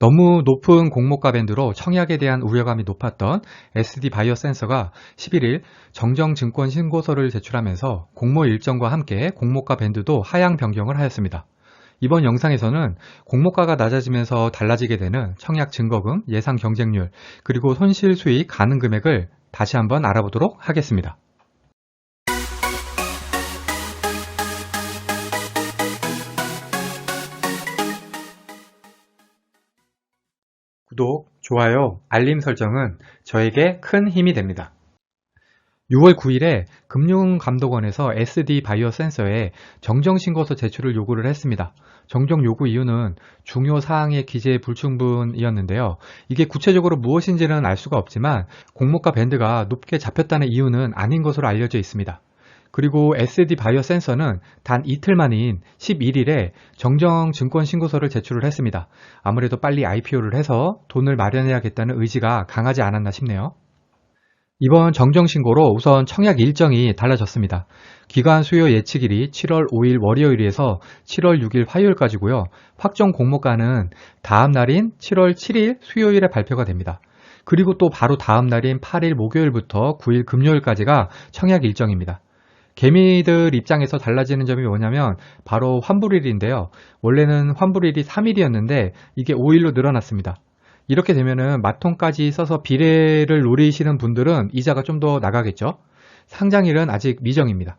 너무 높은 공모가 밴드로 청약에 대한 우려감이 높았던 SD 바이오 센서가 11일 정정증권 신고서를 제출하면서 공모 일정과 함께 공모가 밴드도 하향 변경을 하였습니다. 이번 영상에서는 공모가가 낮아지면서 달라지게 되는 청약 증거금, 예상 경쟁률, 그리고 손실 수익 가능 금액을 다시 한번 알아보도록 하겠습니다. 구독, 좋아요, 알림 설정은 저에게 큰 힘이 됩니다. 6월 9일에 금융감독원에서 SD 바이오 센서에 정정신고서 제출을 요구를 했습니다. 정정 요구 이유는 중요 사항의 기재 불충분이었는데요. 이게 구체적으로 무엇인지는 알 수가 없지만 공모가 밴드가 높게 잡혔다는 이유는 아닌 것으로 알려져 있습니다. 그리고 SD 바이오 센서는 단 이틀 만인 11일에 정정증권 신고서를 제출을 했습니다. 아무래도 빨리 IPO를 해서 돈을 마련해야겠다는 의지가 강하지 않았나 싶네요. 이번 정정신고로 우선 청약 일정이 달라졌습니다. 기관 수요 예측일이 7월 5일 월요일에서 7월 6일 화요일까지고요. 확정 공모가는 다음 날인 7월 7일 수요일에 발표가 됩니다. 그리고 또 바로 다음 날인 8일 목요일부터 9일 금요일까지가 청약 일정입니다. 개미들 입장에서 달라지는 점이 뭐냐면 바로 환불일인데요. 원래는 환불일이 3일이었는데 이게 5일로 늘어났습니다. 이렇게 되면은 마통까지 써서 비례를 노리시는 분들은 이자가 좀 더 나가겠죠. 상장일은 아직 미정입니다.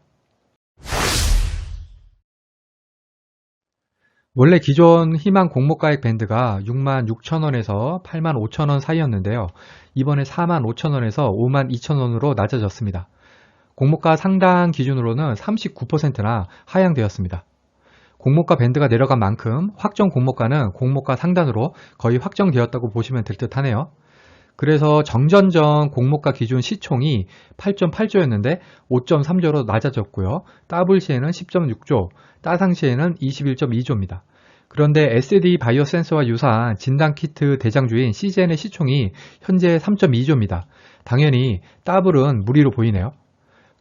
원래 기존 희망 공모가액 밴드가 66,000원에서 85,000원 사이였는데요. 이번에 45,000원에서 52,000원으로 낮아졌습니다. 공모가 상당 기준으로는 39%나 하향되었습니다. 공모가 밴드가 내려간 만큼 확정 공모가는 공모가 상단으로 거의 확정되었다고 보시면 될 듯 하네요. 그래서 정전전 공모가 기준 시총이 8.8조였는데 5.3조로 낮아졌고요. 따블 시에는 10.6조, 따상 시에는 21.2조입니다. 그런데 SD 바이오 센서와 유사한 진단키트 대장주인 시젠의 시총이 현재 3.2조입니다. 당연히 따블은 무리로 보이네요.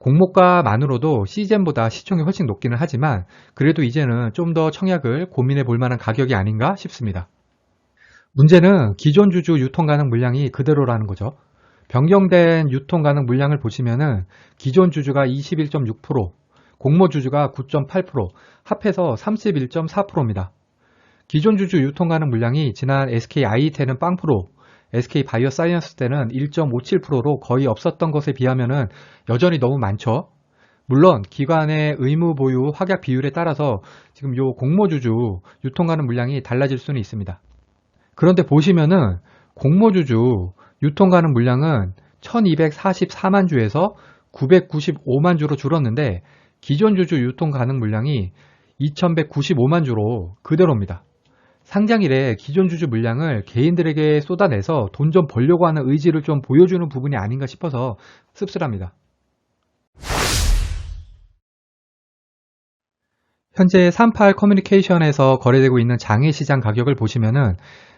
공모가만으로도 시젠보다 시총이 훨씬 높기는 하지만 그래도 이제는 좀 더 청약을 고민해 볼 만한 가격이 아닌가 싶습니다. 문제는 기존 주주 유통 가능 물량이 그대로라는 거죠. 변경된 유통 가능 물량을 보시면은 기존 주주가 21.6%, 공모 주주가 9.8%, 합해서 31.4%입니다. 기존 주주 유통 가능 물량이 지난 SK 아이텐은 0%, SK 바이오사이언스 때는 1.57%로 거의 없었던 것에 비하면 여전히 너무 많죠. 물론 기관의 의무 보유 확약 비율에 따라서 지금 요 공모주주 유통가능 물량이 달라질 수는 있습니다. 그런데 보시면은 공모주주 유통가능 물량은 1244만 주에서 995만 주로 줄었는데 기존 주주 유통가능 물량이 2195만 주로 그대로입니다. 상장일에 기존 주주 물량을 개인들에게 쏟아내서 돈 좀 벌려고 하는 의지를 좀 보여주는 부분이 아닌가 싶어서 씁쓸합니다. 현재 38 커뮤니케이션에서 거래되고 있는 장외시장 가격을 보시면은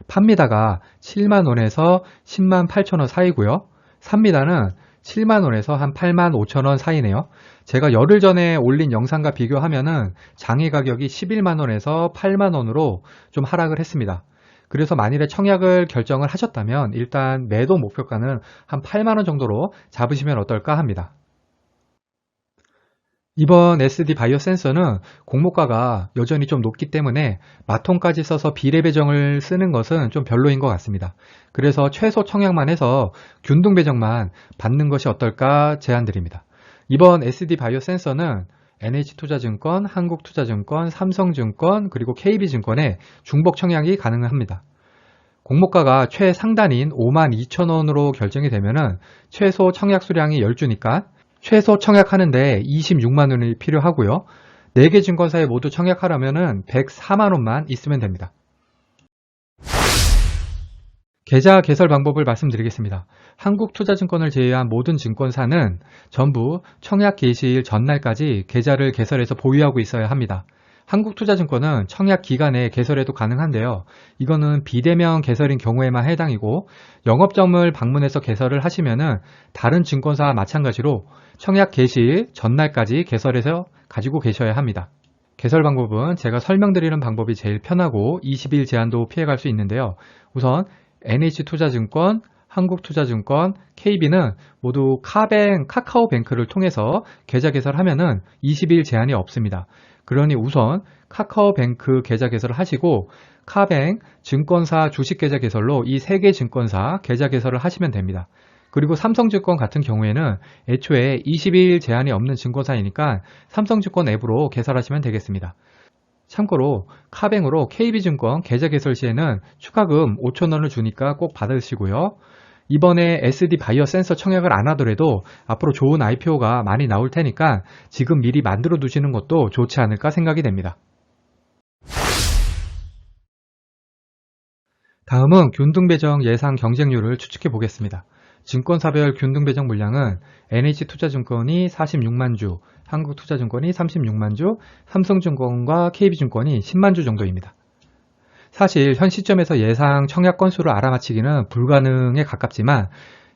팝니다가 7만원에서 10만 8천원 사이고요. 삽니다는 7만원에서 한 8만 5천원 사이네요. 제가 열흘 전에 올린 영상과 비교하면은 장외 가격이 11만원에서 8만원으로 좀 하락을 했습니다. 그래서 만일에 청약을 결정을 하셨다면 일단 매도 목표가는 한 8만원 정도로 잡으시면 어떨까 합니다. 이번 SD 바이오 센서는 공모가가 여전히 좀 높기 때문에 마통까지 써서 비례 배정을 쓰는 것은 좀 별로인 것 같습니다. 그래서 최소 청약만 해서 균등 배정만 받는 것이 어떨까 제안드립니다. 이번 SD 바이오 센서는 NH투자증권, 한국투자증권, 삼성증권, 그리고 KB증권에 중복 청약이 가능합니다. 공모가가 최상단인 52,000원으로 결정이 되면은 최소 청약 수량이 10주니까 최소 청약하는데 26만원이 필요하고요. 4개 증권사에 모두 청약하려면 104만원만 있으면 됩니다. 계좌 개설 방법을 말씀드리겠습니다. 한국투자증권을 제외한 모든 증권사는 전부 청약 개시일 전날까지 계좌를 개설해서 보유하고 있어야 합니다. 한국투자증권은 청약 기간에 개설해도 가능한데요. 이거는 비대면 개설인 경우에만 해당이고 영업점을 방문해서 개설을 하시면은 다른 증권사와 마찬가지로 청약 개시일 전날까지 개설해서 가지고 계셔야 합니다. 개설 방법은 제가 설명드리는 방법이 제일 편하고 20일 제한도 피해갈 수 있는데요. 우선 NH투자증권, 한국투자증권, KB는 모두 카카오뱅크를 통해서 계좌 개설하면은 20일 제한이 없습니다. 그러니 우선 카카오뱅크 계좌 개설을 하시고 카뱅, 증권사 주식계좌 개설로 이 3개 증권사 계좌 개설을 하시면 됩니다. 그리고 삼성증권 같은 경우에는 애초에 20일 제한이 없는 증권사이니까 삼성증권 앱으로 개설하시면 되겠습니다. 참고로 카뱅으로 KB증권 계좌 개설 시에는 추가금 5,000원을 주니까 꼭 받으시고요. 이번에 SD 바이오 센서 청약을 안 하더라도 앞으로 좋은 IPO가 많이 나올 테니까 지금 미리 만들어 두시는 것도 좋지 않을까 생각이 됩니다. 다음은 균등배정 예상 경쟁률을 추측해 보겠습니다. 증권사별 균등배정 물량은 NH투자증권이 46만 주, 한국투자증권이 36만 주, 삼성증권과 KB증권이 10만 주 정도입니다. 사실 현 시점에서 예상 청약 건수를 알아맞히기는 불가능에 가깝지만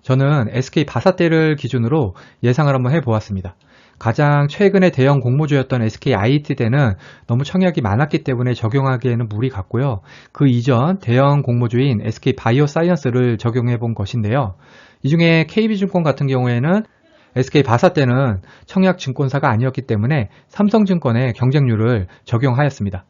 저는 SK 바사떼를 기준으로 예상을 한번 해보았습니다. 가장 최근에 대형 공모주였던 SK IT 때는 너무 청약이 많았기 때문에 적용하기에는 무리 같고요. 그 이전 대형 공모주인 SK 바이오사이언스를 적용해 본 것인데요. 이 중에 KB증권 같은 경우에는 SK 바사떼는 청약 증권사가 아니었기 때문에 삼성증권의 경쟁률을 적용하였습니다.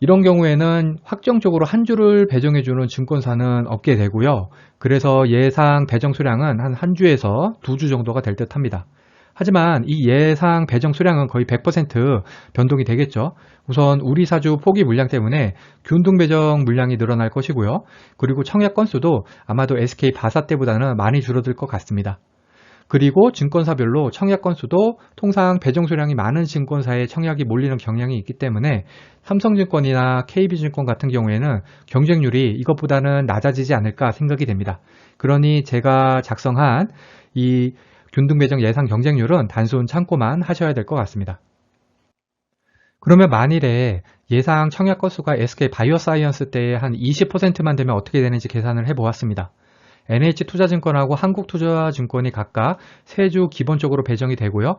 이런 경우에는 확정적으로 한 주를 배정해주는 증권사는 없게 되고요. 그래서 예상 배정 수량은 한 주에서 2주 정도가 될 듯 합니다. 하지만 이 예상 배정 수량은 거의 100% 변동이 되겠죠. 우선 우리 사주 포기 물량 때문에 균등 배정 물량이 늘어날 것이고요. 그리고 청약 건수도 아마도 SK 바사떼보다는 많이 줄어들 것 같습니다. 그리고 증권사별로 청약 건수도 통상 배정 수량이 많은 증권사에 청약이 몰리는 경향이 있기 때문에 삼성증권이나 KB증권 같은 경우에는 경쟁률이 이것보다는 낮아지지 않을까 생각이 됩니다. 그러니 제가 작성한 이 균등배정 예상 경쟁률은 단순 참고만 하셔야 될 것 같습니다. 그러면 만일에 예상 청약 건수가 SK 바이오사이언스 때의 한 20%만 되면 어떻게 되는지 계산을 해보았습니다. NH투자증권하고 한국투자증권이 각각 3주 기본적으로 배정이 되고요.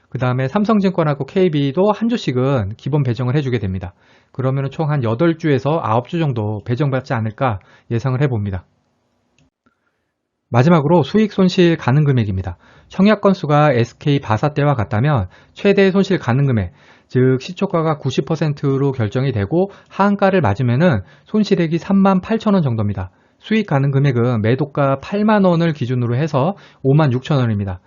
그 다음에 삼성증권하고 KB도 한 주씩은 기본 배정을 해주게 됩니다. 그러면 총 한 8주에서 9주 정도 배정받지 않을까 예상을 해봅니다. 마지막으로 수익 손실 가능 금액입니다. 청약 건수가 SK 바사떼와 같다면 최대 손실 가능 금액, 즉 시초가가 90%로 결정이 되고 하한가를 맞으면 손실액이 38,000원 정도입니다. 수익 가능 금액은 매도가 8만원을 기준으로 해서 56,000원입니다.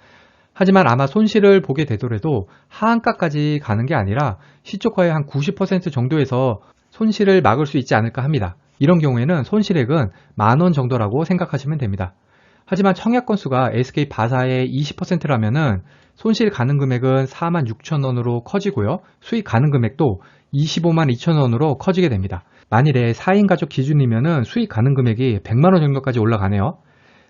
하지만 아마 손실을 보게 되더라도 하한가까지 가는 게 아니라 시초가의 한 90% 정도에서 손실을 막을 수 있지 않을까 합니다. 이런 경우에는 손실액은 만원 정도라고 생각하시면 됩니다. 하지만 청약 건수가 SK 바사의 20%라면은 손실 가능 금액은 46,000원으로 커지고요. 수익 가능 금액도 25만 2천원으로 커지게 됩니다. 만일에 4인 가족 기준이면은 수익 가능 금액이 100만원 정도까지 올라가네요.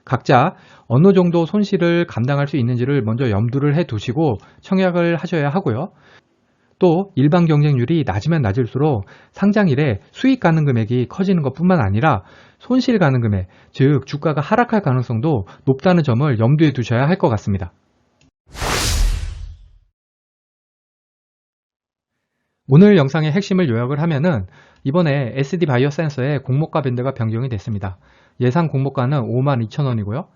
각자 어느 정도 손실을 감당할 수 있는지를 먼저 염두를 해 두시고 청약을 하셔야 하고요. 또 일반 경쟁률이 낮으면 낮을수록 상장일에 수익 가능 금액이 커지는 것뿐만 아니라 손실 가능 금액, 즉 주가가 하락할 가능성도 높다는 점을 염두에 두셔야 할 것 같습니다. 오늘 영상의 핵심을 요약을 하면은 이번에 SD 바이오센서의 공모가 밴드가 변경이 됐습니다. 예상 공모가는 52,000원이고요.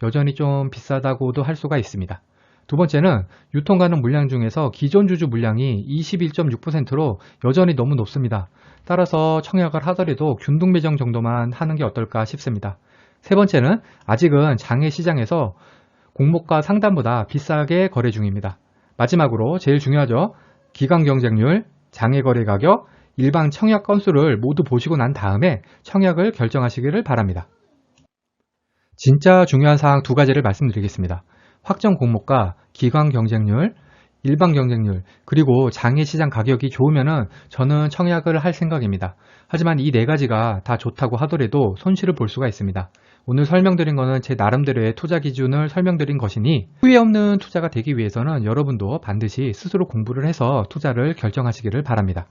여전히 좀 비싸다고도 할 수가 있습니다. 두 번째는 유통 가능 물량 중에서 기존 주주 물량이 21.6%로 여전히 너무 높습니다. 따라서 청약을 하더라도 균등 배정 정도만 하는 게 어떨까 싶습니다. 세 번째는 아직은 장외 시장에서 공모가 상단보다 비싸게 거래 중입니다. 마지막으로 제일 중요하죠. 기관 경쟁률, 장외 거래 가격, 일반 청약 건수를 모두 보시고 난 다음에 청약을 결정하시기를 바랍니다. 진짜 중요한 사항 2가지를 말씀드리겠습니다. 확정 공모가, 기관 경쟁률, 일반 경쟁률, 그리고 장외 시장 가격이 좋으면은 저는 청약을 할 생각입니다. 하지만 이 4가지가 다 좋다고 하더라도 손실을 볼 수가 있습니다. 오늘 설명드린 거는 제 나름대로의 투자 기준을 설명드린 것이니 후회 없는 투자가 되기 위해서는 여러분도 반드시 스스로 공부를 해서 투자를 결정하시기를 바랍니다.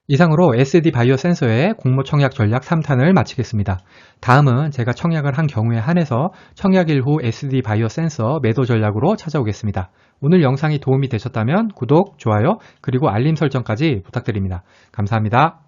이상으로 SD 바이오 센서의 공모 청약 전략 3탄을 마치겠습니다. 다음은 제가 청약을 한 경우에 한해서 청약 일후 SD 바이오 센서 매도 전략으로 찾아오겠습니다. 오늘 영상이 도움이 되셨다면 구독, 좋아요, 그리고 알림 설정까지 부탁드립니다. 감사합니다.